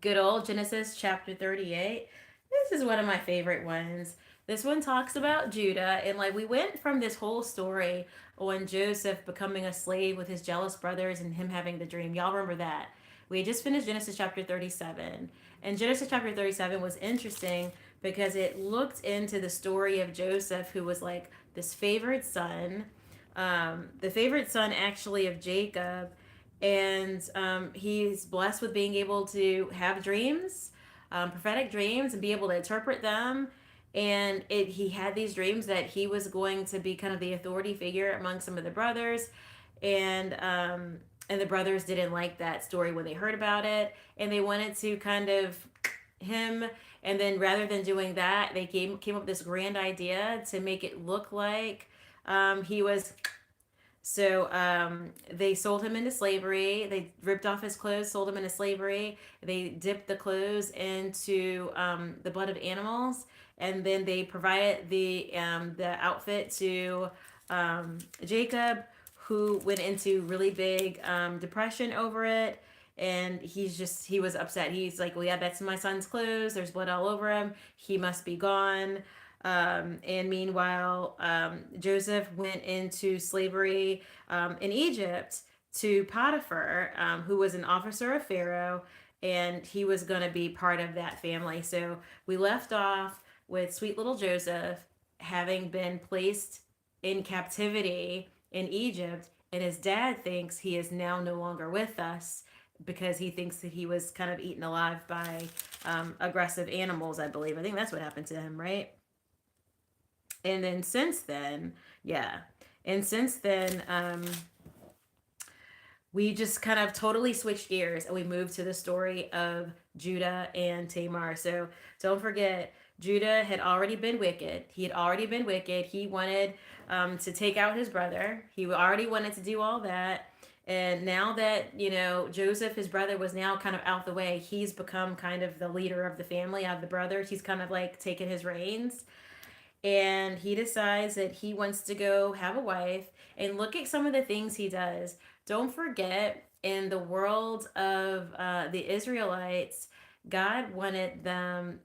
Good old Genesis chapter 38. This is one of my favorite ones. This one talks about Judah, and like we went from this whole story on Joseph becoming a slave with his jealous brothers and him having the dream. Y'all remember that? We had just finished Genesis chapter 37. And Genesis chapter 37 was interesting because it looked into the story of Joseph, who was like this favored son, the favorite son actually of Jacob, and he's blessed with being able to have dreams, prophetic dreams, and be able to interpret them. And he had these dreams that he was going to be kind of the authority figure among some of the brothers, and the brothers didn't like that story when they heard about it, and they wanted to kind of him. And then rather than doing that, they came up with this grand idea to make it look like he was they sold him into slavery. They ripped off his clothes, sold him into slavery. They dipped the clothes into the blood of animals, and then they provided the outfit to Jacob, who went into really big depression over it. And he was upset. He's like, well, yeah, that's my son's clothes. There's blood all over him. He must be gone. And meanwhile, Joseph went into slavery in Egypt to Potiphar, who was an officer of Pharaoh, and he was going to be part of that family. So we left off with sweet little Joseph having been placed in captivity in Egypt, and his dad thinks he is now no longer with us because he thinks that he was kind of eaten alive by aggressive animals, I believe. I think that's what happened to him, right? And then since then, yeah. And since then, we just kind of totally switched gears and we moved to the story of Judah and Tamar. So don't forget, Judah had already been wicked. He had already been wicked. He wanted to take out his brother. He already wanted to do all that. And now that, Joseph, his brother, was now kind of out the way, he's become kind of the leader of the family, of the brothers. He's kind of like taken his reins, and he decides that he wants to go have a wife. And look at some of the things he does. Don't forget, in the world of the Israelites, God wanted the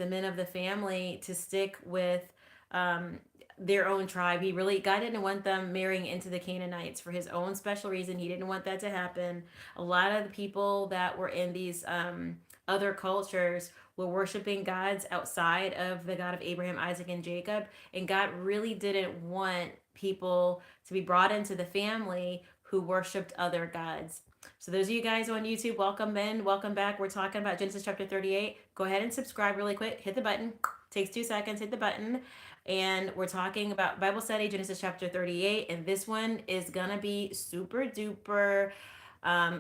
men of the family to stick with um, their own tribe. God didn't want them marrying into the Canaanites for his own special reason. He didn't want that to happen. A lot of the people that were in these other cultures were worshiping gods outside of the God of Abraham, Isaac, and Jacob. And God really didn't want people to be brought into the family who worshiped other gods. So those of you guys on YouTube, welcome in, welcome back. We're talking about Genesis chapter 38. Go ahead and subscribe really quick. Hit the button. Takes 2 seconds. Hit the button. And we're talking about Bible study, Genesis chapter 38. And this one is going to be super duper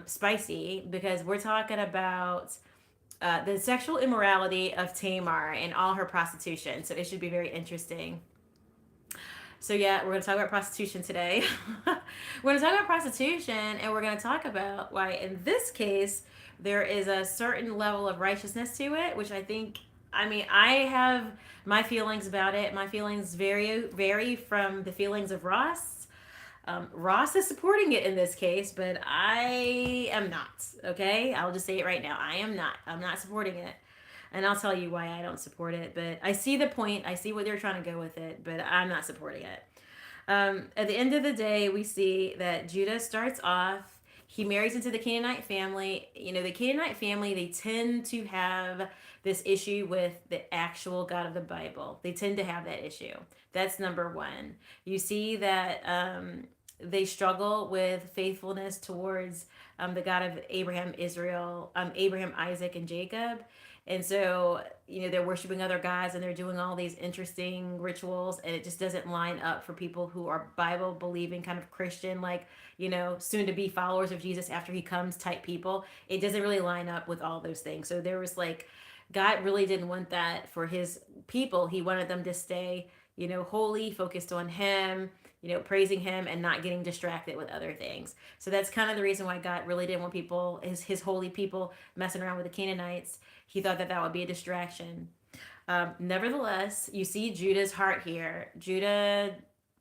spicy because we're talking about the sexual immorality of Tamar and all her prostitution. So it should be very interesting. So yeah, we're going to talk about prostitution today. We're going to talk about prostitution, and we're going to talk about why, in this case, there is a certain level of righteousness to it, which I have my feelings about it. My feelings vary from the feelings of Ross. Ross is supporting it in this case, but I am not. Okay, I'll just say it right now. I am not. I'm not supporting it, and I'll tell you why I don't support it. But I see the point. I see what they're trying to go with it, but I'm not supporting it. At the end of the day, we see that Judah starts off. He marries into the Canaanite family. The Canaanite family, they tend to have this issue with the actual God of the Bible. They tend to have that issue. That's number one. You see that they struggle with faithfulness towards the God of Abraham, Israel, Abraham, Isaac, and Jacob. And so, they're worshiping other gods and they're doing all these interesting rituals, and it just doesn't line up for people who are Bible believing, kind of Christian, like, soon to be followers of Jesus after he comes type people. It doesn't really line up with all those things. So there was like, God really didn't want that for his people. He wanted them to stay, holy, focused on him, praising him and not getting distracted with other things. So that's kind of the reason why God really didn't want people, his holy people, messing around with the Canaanites. He thought that that would be a distraction. Nevertheless, you see Judah's heart here. Judah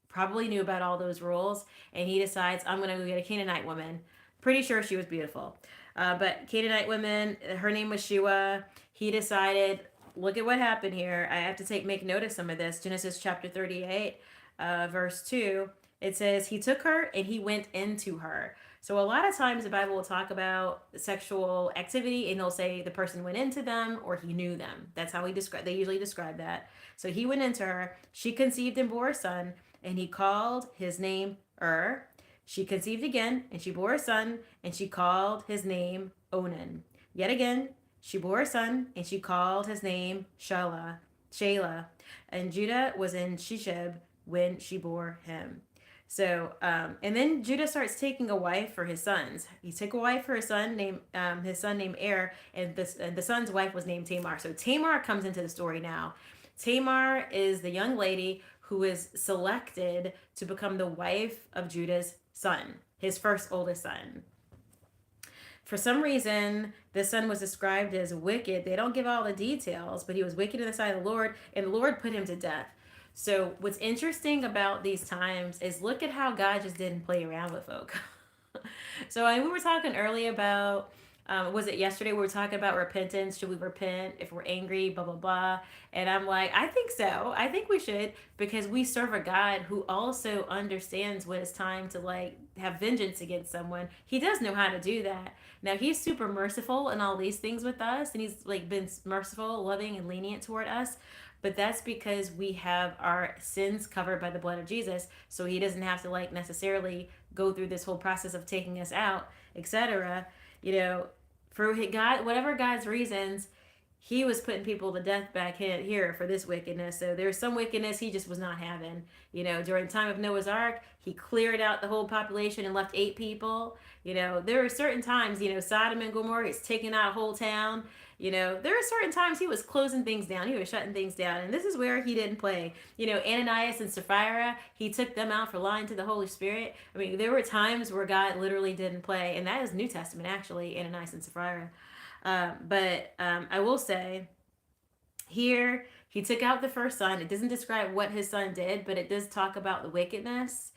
probably knew about all those rules, and he decides, I'm going to go get a Canaanite woman. Pretty sure she was beautiful. But Canaanite women, her name was Shua. He decided, look at what happened here. I have to make note of some of this. Genesis chapter 38, verse 2. It says, he took her and he went into her. So a lot of times the Bible will talk about sexual activity and they'll say the person went into them or he knew them. That's how they usually describe that. So he went into her. She conceived and bore a son, and he called his name She conceived again, and she bore a son, and she called his name Onan. Yet again, she bore a son, and she called his name Shelah. And Judah was in Shesheb when she bore him. So, and then Judah starts taking a wife for his sons. He took a wife for his son named Er, and the son's wife was named Tamar. So Tamar comes into the story now. Tamar is the young lady who is selected to become the wife of Judah's son, his first oldest son. For some reason, this son was described as wicked. They don't give all the details, but he was wicked in the sight of the Lord, and the Lord put him to death. So what's interesting about these times is look at how God just didn't play around with folk. So we were talking earlier about, was it yesterday we were talking about repentance? Should we repent if we're angry, blah, blah, blah. And I'm like, I think so. I think we should, because we serve a God who also understands when it's time to like have vengeance against someone. He does know how to do that. Now he's super merciful and all these things with us. And he's like been merciful, loving, and lenient toward us. But that's because we have our sins covered by the blood of Jesus. So he doesn't have to like necessarily go through this whole process of taking us out, etc. You know, for God, whatever God's reasons, he was putting people to death back here for this wickedness. So there's some wickedness he just was not having. You know, during the time of Noah's Ark, he cleared out the whole population and left 8 people. You know, there are certain times, you know, Sodom and Gomorrah, he's taking out a whole town. You know, there are certain times he was closing things down. He was shutting things down. And this is where he didn't play. You know, Ananias and Sapphira, he took them out for lying to the Holy Spirit. I mean, there were times where God literally didn't play. And that is New Testament, actually, Ananias and Sapphira. But I will say, here, he took out the first son. It doesn't describe what his son did, but it does talk about the wickedness.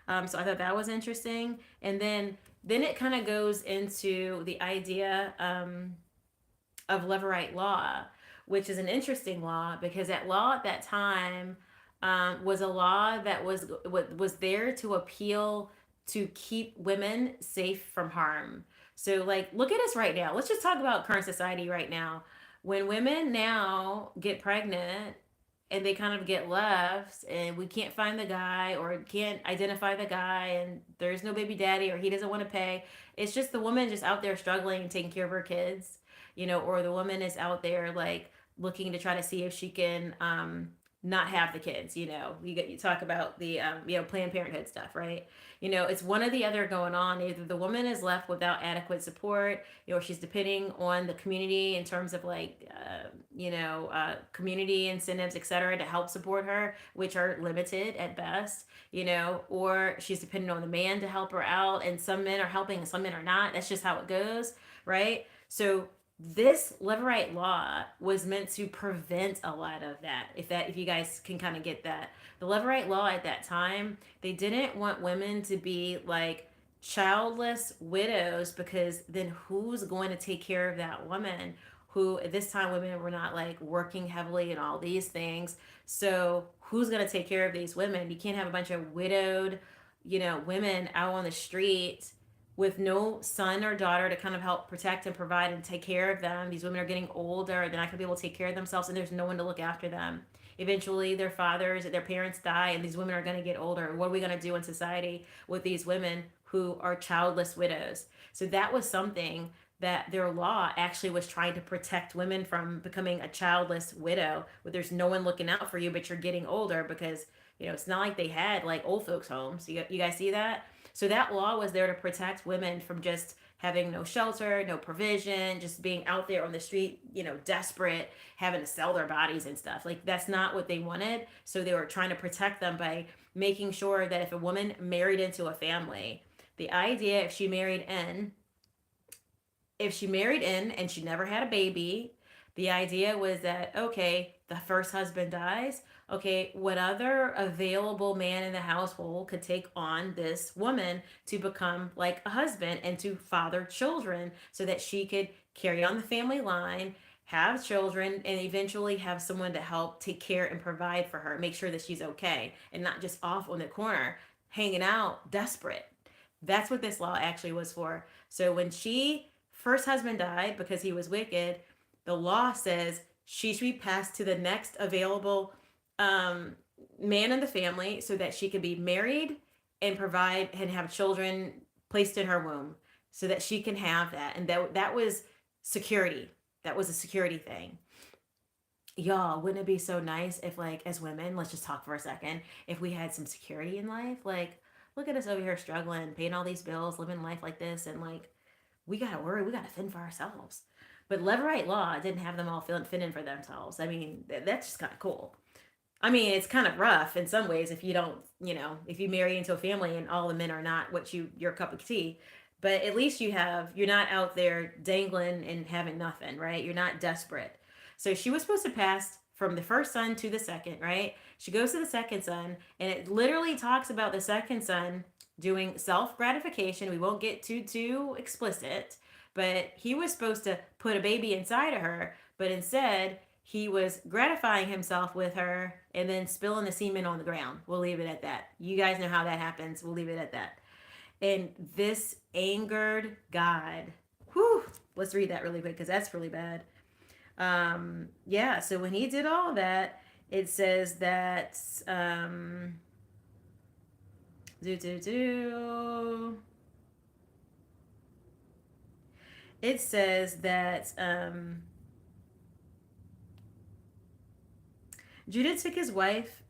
So I thought that was interesting. And then it kind of goes into the idea of Levirate law, which is an interesting law because that law at that time was a law that was there to appeal to keep women safe from harm. So, like, look at us right now. Let's just talk about current society right now. When women now get pregnant and they kind of get left, and we can't find the guy or can't identify the guy, and there's no baby daddy or he doesn't want to pay, it's just the woman just out there struggling and taking care of her kids, you know, or the woman is out there like looking to try to see if she can not have the kids. You know, you talk about the you know, Planned Parenthood stuff, right? You know, it's one or the other going on. Either the woman is left without adequate support, you know, she's depending on the community in terms of like you know, community incentives, etc., to help support her, which are limited at best, you know, or she's dependent on the man to help her out, and some men are helping and some men are not. That's just how it goes, right? So this Levirate law was meant to prevent a lot of that. If you guys can kind of get that, the Levirate law at that time, they didn't want women to be like childless widows, because then who's going to take care of that woman? Who at this time women were not like working heavily and all these things. So who's going to take care of these women? You can't have a bunch of widowed, you know, women out on the street with no son or daughter to kind of help protect and provide and take care of them. These women are getting older, they're not going to be able to take care of themselves, and there's no one to look after them. Eventually their parents die, and these women are going to get older. What are we going to do in society with these women who are childless widows? So that was something that their law actually was trying to protect women from becoming a childless widow, where there's no one looking out for you, but you're getting older, because you know, it's not like they had like old folks homes. You guys see that? So that law was there to protect women from just having no shelter, no provision, just being out there on the street, you know, desperate, having to sell their bodies and stuff. Like, that's not what they wanted. So they were trying to protect them by making sure that if a woman married into a family, the idea, if she married in and she never had a baby, The idea was that, okay, the first husband dies. Okay, what other available man in the household could take on this woman to become like a husband and to father children so that she could carry on the family line, have children, and eventually have someone to help take care and provide for her, make sure that she's okay and not just off on the corner hanging out desperate. That's what this law actually was for. So when she first husband died because he was wicked, the law says she should be passed to the next available um, man in the family so that she could be married and provide and have children placed in her womb so that she can have that. And that was security. That was a security thing. Y'all, wouldn't it be so nice if, like, as women, let's just talk for a second, if we had some security in life? Like, look at us over here struggling, paying all these bills, living life like this, and like, we gotta worry, we gotta fend for ourselves. But Levirate law didn't have them all fending for themselves. I mean, that's just kind of cool. I mean, it's kind of rough in some ways if you don't, if you marry into a family and all the men are not what your cup of tea. But at least you're not out there dangling and having nothing, right? You're not desperate. So she was supposed to pass from the first son to the second, right? She goes to the second son, and it literally talks about the second son doing self gratification. We won't get too explicit, but he was supposed to put a baby inside of her, but instead he was gratifying himself with her and then spilling the semen on the ground. We'll leave it at that. You guys know how that happens. We'll leave it at that. And this angered God. Whew. Let's read that really quick because that's really bad. Yeah, so when he did all that, it says that it says that Judah took his wife.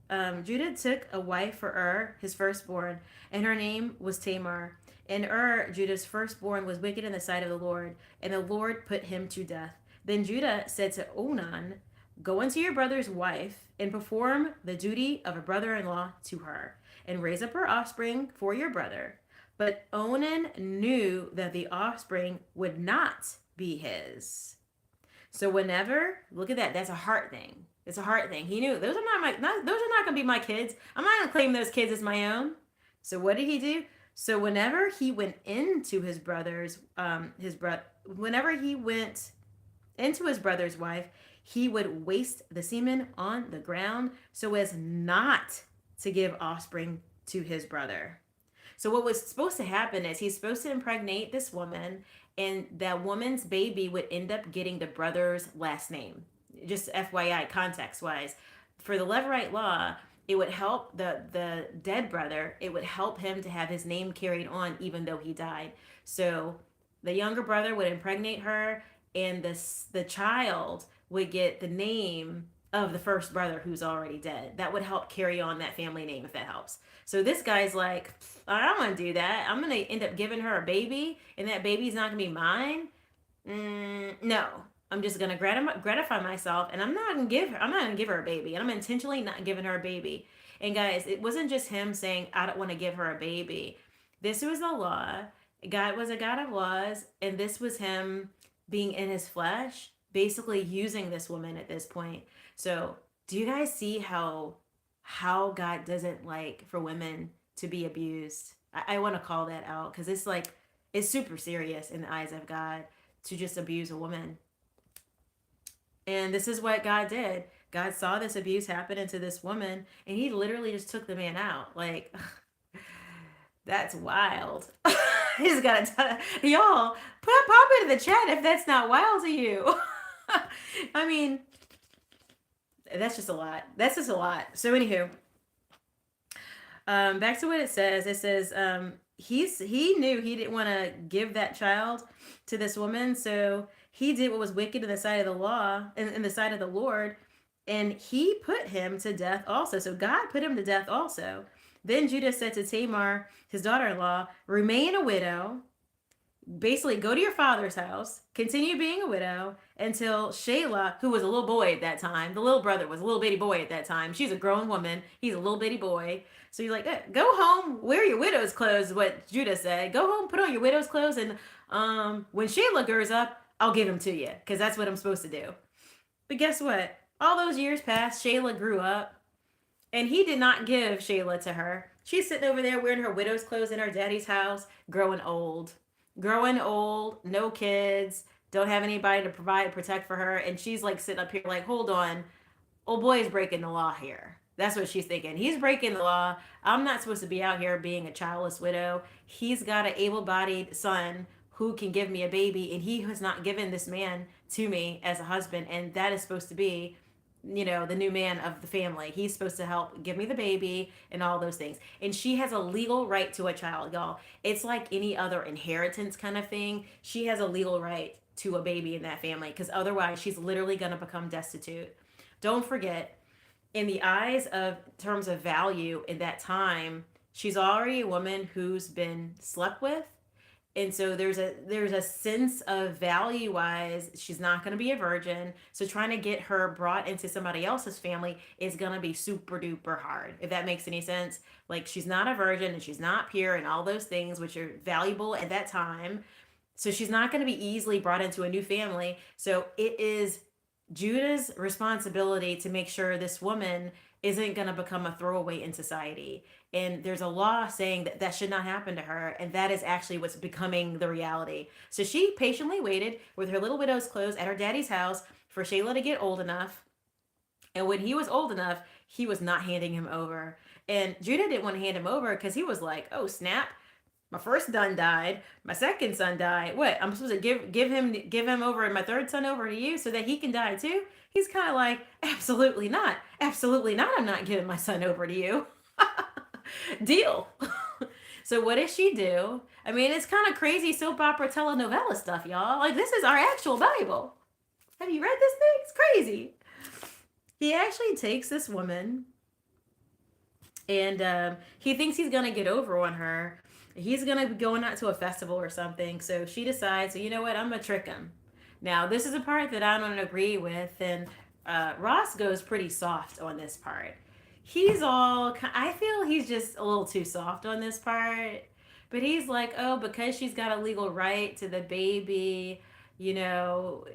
Judah took a wife for his firstborn, and her name was Tamar. And Judah's firstborn, was wicked in the sight of the Lord, and the Lord put him to death. Then Judah said to Onan, "Go unto your brother's wife, and perform the duty of a brother-in-law to her, and raise up her offspring for your brother." But Onan knew that the offspring would not be his. So whenever, look at that, that's a heart thing. It's a heart thing. He knew those are not going to be my kids. I'm not going to claim those kids as my own. So what did he do? So whenever he went into whenever he went into his brother's wife, he would waste the semen on the ground so as not to give offspring to his brother. So what was supposed to happen is he's supposed to impregnate this woman, and that woman's baby would end up getting the brother's last name. Just FYI, context wise, for the Levirate law, it would help the dead brother. It would help him to have his name carried on even though he died. So the younger brother would impregnate her, and the child would get the name of the first brother who's already dead. That would help carry on that family name, if that helps. So this guy's like, I don't want to do that. I'm going to end up giving her a baby, and that baby's not going to be mine. No, I'm just gonna gratify myself, and I'm not gonna give her a baby, and I'm intentionally not giving her a baby. And guys, it wasn't just him saying I don't want to give her a baby. This was the law. God was a God of laws, and this was him being in his flesh, basically using this woman at this point. So do you guys see how God doesn't like for women to be abused? I want to call that out because it's super serious in the eyes of God to just abuse a woman. And this is what God did. God saw this abuse happen to this woman, and he literally just took the man out. Like, that's wild. He's got to y'all, pop into the chat if that's not wild to you. I mean, that's just a lot. That's just a lot. So anywho, back to what it says. It says he knew he didn't want to give that child to this woman, so he did what was wicked in the sight of the law, in the sight of the Lord, and he put him to death also. So God put him to death also. Then Judah said to Tamar, his daughter-in-law, remain a widow. Basically, go to your father's house, continue being a widow until Shelah, who was a little boy at that time, the little brother was a little bitty boy at that time. She's a grown woman. He's a little bitty boy. So you're like, go home, wear your widow's clothes, is what Judah said. Go home, put on your widow's clothes, and when Shelah grows up, I'll give him to you, because that's what I'm supposed to do. But guess what? All those years passed. Shayla grew up, and he did not give Shayla to her. She's sitting over there wearing her widow's clothes in her daddy's house, growing old. Growing old, no kids, don't have anybody to provide, protect for her. And she's like sitting up here, like, hold on, old boy is breaking the law here. That's what she's thinking. He's breaking the law. I'm not supposed to be out here being a childless widow. He's got an able bodied son who can give me a baby, and he has not given this man to me as a husband. And that is supposed to be, the new man of the family. He's supposed to help give me the baby and all those things. And she has a legal right to a child, y'all. It's like any other inheritance kind of thing. She has a legal right to a baby in that family, because otherwise she's literally going to become destitute. Don't forget, in the eyes of terms of value in that time, she's already a woman who's been slept with, and so there's a sense of value wise she's not going to be a virgin, so trying to get her brought into somebody else's family is going to be super duper hard, if that makes any sense. Like, she's not a virgin and she's not pure and all those things which are valuable at that time, so she's not going to be easily brought into a new family. So it is Judah's responsibility to make sure this woman isn't going to become a throwaway in society. And there's a law saying that that should not happen to her. And that is actually what's becoming the reality. So she patiently waited with her little widow's clothes at her daddy's house for Shayla to get old enough. And when he was old enough, he was not handing him over. And Judah didn't want to hand him over because he was like, oh, snap. My first son died. My second son died. What? I'm supposed to give him over and my third son over to you so that he can die too? He's kind of like, absolutely not. Absolutely not. I'm not giving my son over to you. Deal. So what does she do? I mean, it's kind of crazy soap opera telenovela stuff, y'all. Like, this is our actual Bible. Have you read this thing? It's crazy. He actually takes this woman, and he thinks he's gonna get over on her. He's gonna be going out to a festival or something. So she decides, so you know what? I'm gonna trick him. Now, this is a part that I don't agree with, and Ross goes pretty soft on this part. I feel he's just a little too soft on this part. But he's like, oh, because she's got a legal right to the baby, you know,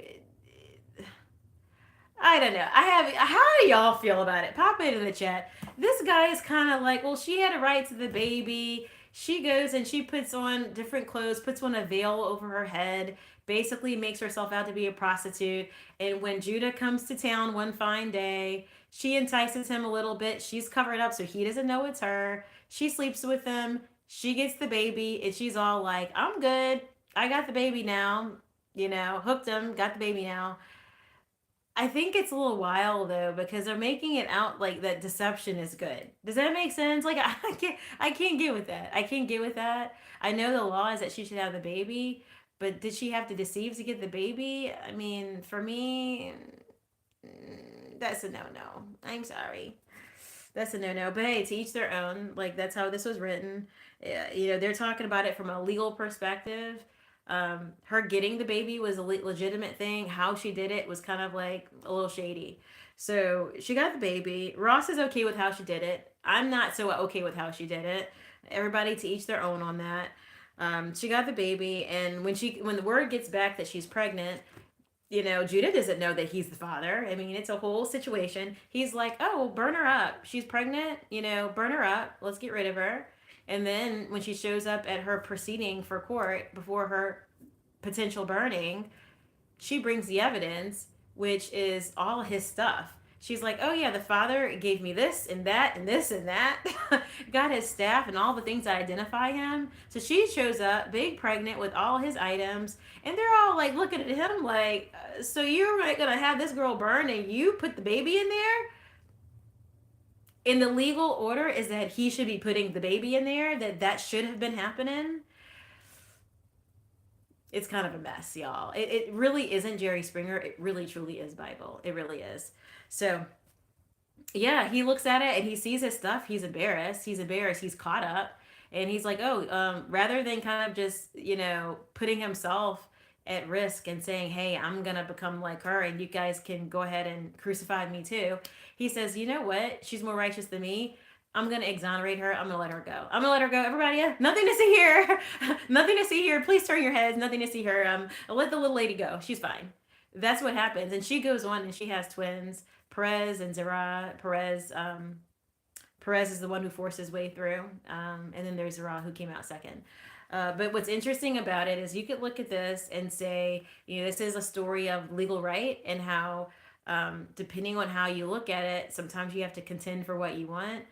I don't know. How do y'all feel about it? Pop it in the chat. This guy is kind of like, well, she had a right to the baby. She goes and she puts on different clothes, puts on a veil over her head, basically makes herself out to be a prostitute. And when Judah comes to town one fine day, she entices him a little bit. She's covered up so he doesn't know it's her. She sleeps with him. She gets the baby, and she's all like, I'm good. I got the baby now. Hooked him, got the baby now. I think it's a little wild though, because they're making it out like that deception is good. Does that make sense? Like, I can't get with that. I can't get with that. I know the law is that she should have the baby, but did she have to deceive to get the baby? I mean, for me, that's a no-no. I'm sorry. That's a no-no. But hey, to each their own. Like, that's how this was written. Yeah, they're talking about it from a legal perspective. Her getting the baby was a legitimate thing. How she did it was kind of like a little shady. So she got the baby. Ross is okay with how she did it. I'm not so okay with how she did it. Everybody to each their own on that. She got the baby, and when the word gets back that she's pregnant, Judah doesn't know that he's the father. I mean, it's a whole situation. He's like, oh, burn her up. She's pregnant, burn her up. Let's get rid of her. And then when she shows up at her proceeding for court before her potential burning, she brings the evidence, which is all his stuff. She's like, oh yeah, the father gave me this and that and this and that. Got his staff and all the things that identify him. So she shows up, big pregnant with all his items. And they're all like looking at him like, so you're going to have this girl burn and you put the baby in there? In the legal order is that he should be putting the baby in there, that should have been happening. It's kind of a mess, y'all. It really isn't Jerry Springer. It really, truly is Bible. It really is. So, yeah, he looks at it and he sees his stuff. He's embarrassed. He's caught up. And he's like, oh, rather than kind of just, putting himself at risk and saying, hey, I'm going to become like her and you guys can go ahead and crucify me too. He says, you know what? She's more righteous than me. I'm going to exonerate her. I'm going to let her go. I'm going to let her go. Everybody, nothing to see here. Nothing to see here. Please turn your heads. Nothing to see her. Let the little lady go. She's fine. That's what happens. And she goes on and she has twins, Perez and Zara. Perez is the one who forced his way through, and then there's Zara who came out second. But what's interesting about it is you could look at this and say, this is a story of legal right and how, depending on how you look at it, sometimes you have to contend for what you want.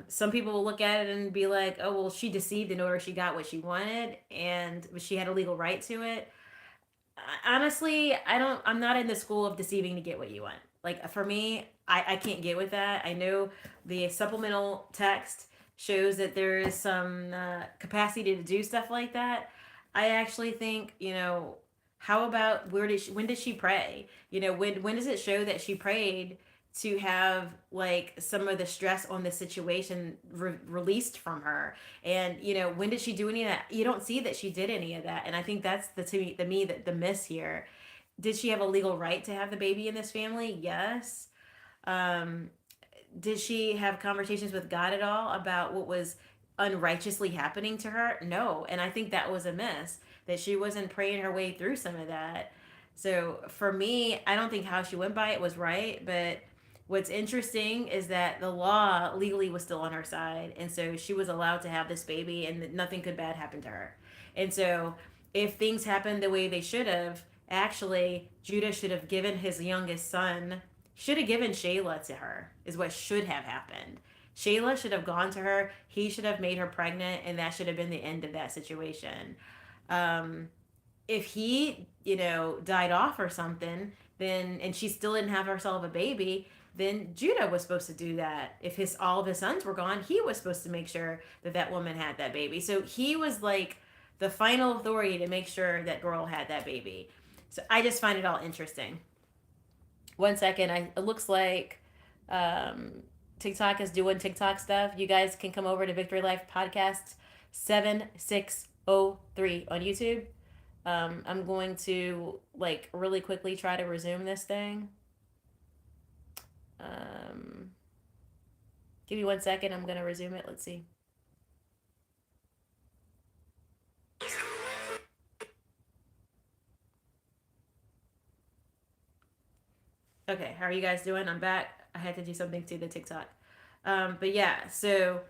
Some people will look at it and be like, oh, well, she deceived in order she got what she wanted, and she had a legal right to it. Honestly, I'm not in the school of deceiving to get what you want. Like for me, I can't get with that. I know the supplemental text shows that there is some capacity to do stuff like that. I actually think, how about when did she pray? When does it show that she prayed to have like some of the stress on the situation released from her? And when did she do any of that? You don't see that she did any of that. And I think that's the miss here. Did she have a legal right to have the baby in this family? Yes. um did she have conversations with God at all about what was unrighteously happening to her? No. And I think that was a miss, that she wasn't praying her way through some of that. So for me, I don't think how she went by it was right. But what's interesting is that the law legally was still on her side. And so she was allowed to have this baby and nothing could bad happen to her. And so if things happened the way they should have, actually, Judah should have given his youngest son, should have given Shayla to her, is what should have happened. Shayla should have gone to her. He should have made her pregnant, and that should have been the end of that situation. Um, if he, died off or something, then and she still didn't have herself a baby, then Judah was supposed to do that. If his all of his sons were gone, he was supposed to make sure that that woman had that baby. So he was like the final authority to make sure that girl had that baby. So I just find it all interesting. One second, it looks like um, TikTok is doing TikTok stuff. You guys can come over to Victory Life Podcast 7603 on YouTube. I'm going to like really quickly try to resume this thing. Um, Give me one second. I'm gonna resume it. Let's see. Okay, how are you guys doing? I'm back. I had to do something to the TikTok. But yeah, so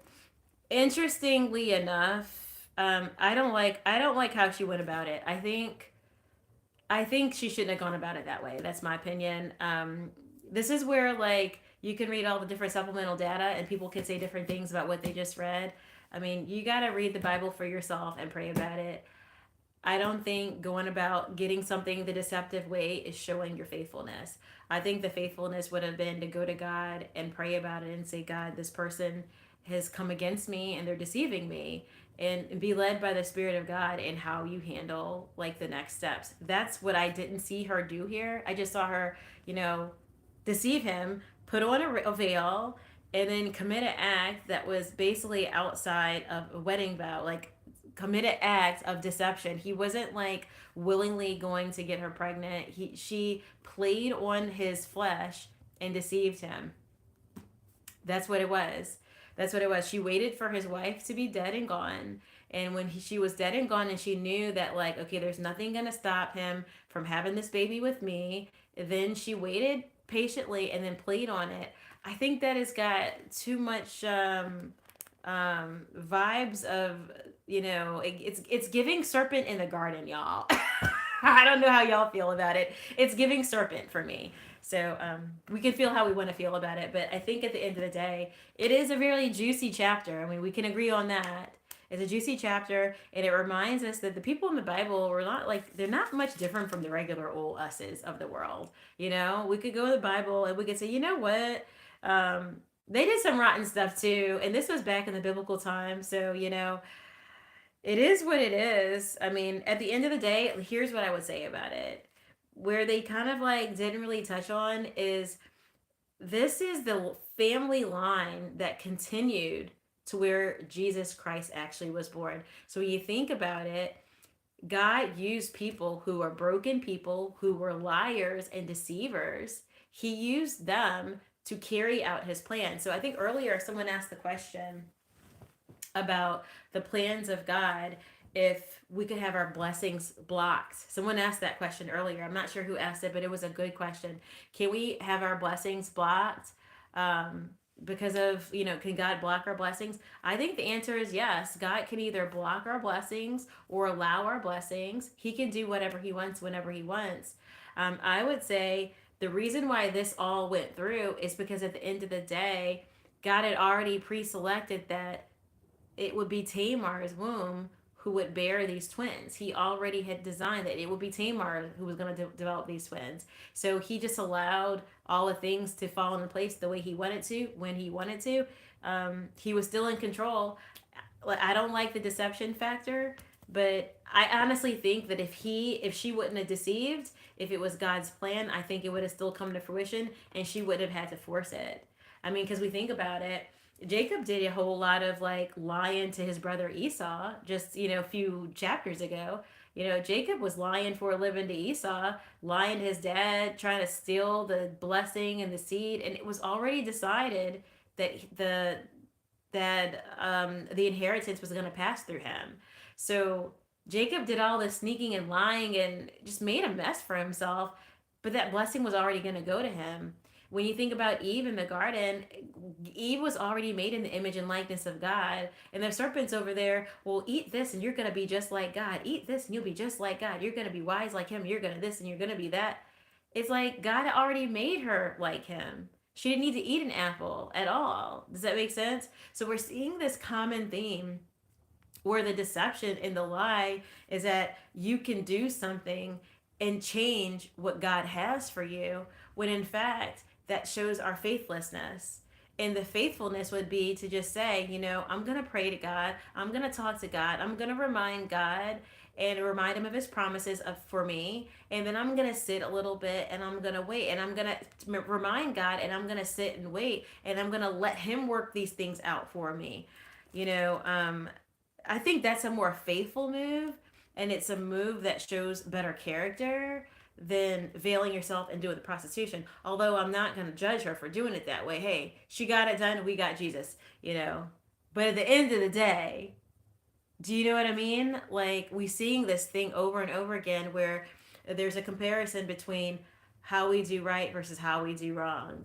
interestingly enough, I don't like how she went about it. I think she shouldn't have gone about it that way. That's my opinion. This is where like you can read all the different supplemental data and people can say different things about what they just read. I mean, you got to read the Bible for yourself and pray about it. I don't think going about getting something the deceptive way is showing your faithfulness. I think the faithfulness would have been to go to God and pray about it and say, God, this person has come against me and they're deceiving me, and be led by the Spirit of God in how you handle like the next steps. That's what I didn't see her do here. I just saw her, you know, deceive him, put on a veil, and then commit an act that was basically outside of a wedding vow. Like, commit an act of deception. He wasn't like willingly going to get her pregnant. She played on his flesh and deceived him. That's what it was. That's what it was. She waited for his wife to be dead and gone. And when she was dead and gone, and she knew that, like, okay, there's nothing going to stop him from having this baby with me, then she waited patiently and then played on it. I think that has got too much vibes of, it's giving serpent in the garden, y'all. I don't know how y'all feel about it. It's giving serpent for me. So we can feel how we want to feel about it, but I think at the end of the day, it is a really juicy chapter. I mean, we can agree on that. It's a juicy chapter, and it reminds us that the people in the Bible were not like, they're not much different from the regular old us's of the world. We could go to the Bible and we could say, you know what? Um, they did some rotten stuff too, and this was back in the biblical time. So, it is what it is. I mean, at the end of the day, here's what I would say about it. Where they kind of like didn't really touch on is, this is the family line that continued to where Jesus Christ actually was born. So when you think about it, God used people who are broken people, who were liars and deceivers. He used them to carry out his plan. So I think earlier someone asked the question about the plans of God. if we could have our blessings blocked. Someone asked that question earlier. I'm not sure who asked it, but it was a good question. Can we have our blessings blocked? Um, because of, can God block our blessings? I think the answer is yes. God can either block our blessings or allow our blessings. He can do whatever He wants whenever He wants. I would say the reason why this all went through is because at the end of the day, God had already pre selected that it would be Tamar's womb who would bear these twins. He already had designed that it would be Tamar who was going to develop these twins. So he just allowed all the things to fall into place the way he wanted to, when he wanted to. He was still in control. I don't like the deception factor, but I honestly think that if she wouldn't have deceived, if it was God's plan, I think it would have still come to fruition, and she would have had to force it. I mean, because we think about it, Jacob did a whole lot of like lying to his brother Esau just, a few chapters ago. Jacob was lying for a living to Esau, lying to his dad, trying to steal the blessing and the seed, and it was already decided that the inheritance was going to pass through him. So Jacob did all this sneaking and lying and just made a mess for himself, but that blessing was already going to go to him. When you think about Eve in the garden, Eve was already made in the image and likeness of God. And the serpent's over there, well, eat this and you're going to be just like God. Eat this and you'll be just like God. You're going to be wise like Him. You're going to this and you're going to be that. It's like God already made her like Him. She didn't need to eat an apple at all. Does that make sense? So we're seeing this common theme where the deception and the lie is that you can do something and change what God has for you, when in fact, that shows our faithlessness. And the faithfulness would be to just say, I'm going to pray to God. I'm going to talk to God. I'm going to remind God and remind Him of His promises for me. And then I'm going to sit a little bit and I'm going to wait. And I'm going to remind God and I'm going to sit and wait. And I'm going to let Him work these things out for me. I think that's a more faithful move. And it's a move that shows better character than veiling yourself and doing the prostitution. Although I'm not going to judge her for doing it that way. Hey, she got it done. We got Jesus. But at the end of the day, do you know what I mean? Like, we seeing this thing over and over again where there's a comparison between how we do right versus how we do wrong.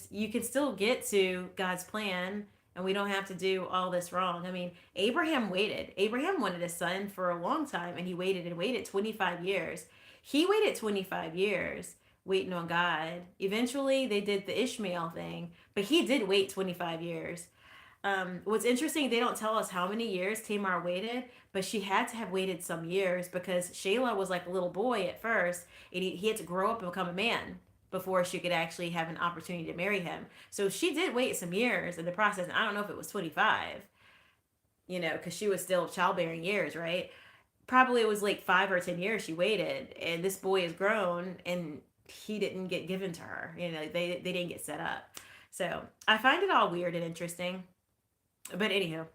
You can still get to God's plan, and we don't have to do all this wrong. I mean, Abraham waited. Abraham wanted a son for a long time, and he waited and waited 25 years. He waited 25 years waiting on God. Eventually, they did the Ishmael thing, but he did wait 25 years. What's interesting, they don't tell us how many years Tamar waited, but she had to have waited some years because Shelah was like a little boy at first, and he had to grow up and become a man before she could actually have an opportunity to marry him. So she did wait some years in the process. And I don't know if it was 25, because she was still childbearing years, right? Probably it was like 5 or 10 years she waited, and this boy is grown, and he didn't get given to her. They didn't get set up. So I find it all weird and interesting. But anywho,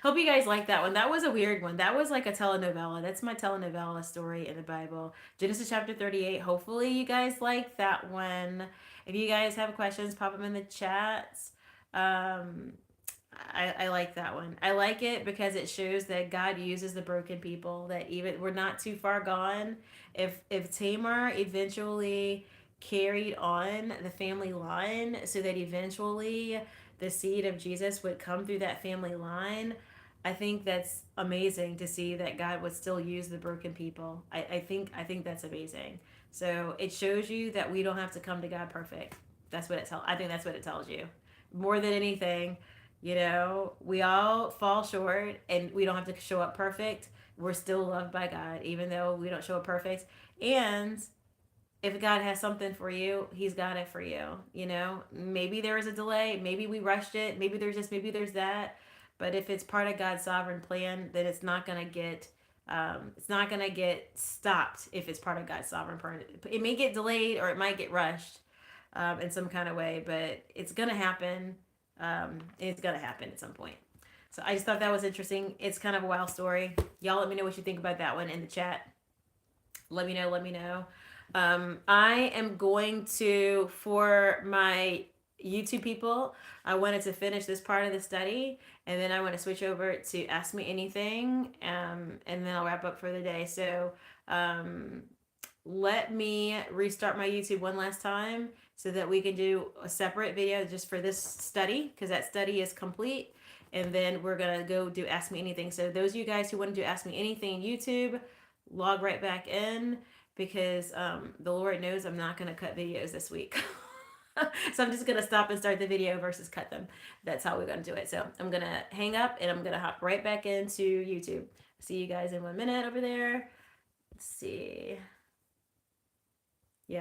hope you guys like that one. That was a weird one. That was like a telenovela. That's my telenovela story in the Bible. Genesis chapter 38. Hopefully you guys like that one. If you guys have questions, pop them in the chats. I like that one. I like it because it shows that God uses the broken people, that even we're not too far gone. If Tamar eventually carried on the family line so that eventually the seed of Jesus would come through that family line, I think that's amazing to see that God would still use the broken people. I think that's amazing. So it shows you that we don't have to come to God perfect. I think that's what it tells you. More than anything, we all fall short and we don't have to show up perfect. We're still loved by God, even though we don't show up perfect. And if God has something for you, He's got it for you. Maybe there was a delay. Maybe we rushed it. Maybe there's that. But if it's part of God's sovereign plan, then it's not gonna get stopped if it's part of God's sovereign plan. It may get delayed or it might get rushed in some kind of way, but it's gonna happen. It's gonna happen at some point. So I just thought that was interesting. It's kind of a wild story. Y'all let me know what you think about that one in the chat. Let me know. I am going to, for my YouTube people, I wanted to finish this part of the study, and then I want to switch over to Ask Me Anything, and then I'll wrap up for the day. So um, let me restart my YouTube one last time so that we can do a separate video just for this study, because that study is complete. And then we're gonna go do Ask Me Anything. So those of you guys who want to do Ask Me Anything YouTube, log right back in, because the Lord knows I'm not gonna cut videos this week. So I'm just gonna stop and start the video versus cut them. That's how we're gonna do it. So I'm gonna hang up and I'm gonna hop right back into YouTube. See you guys in 1 minute over there. Let's see.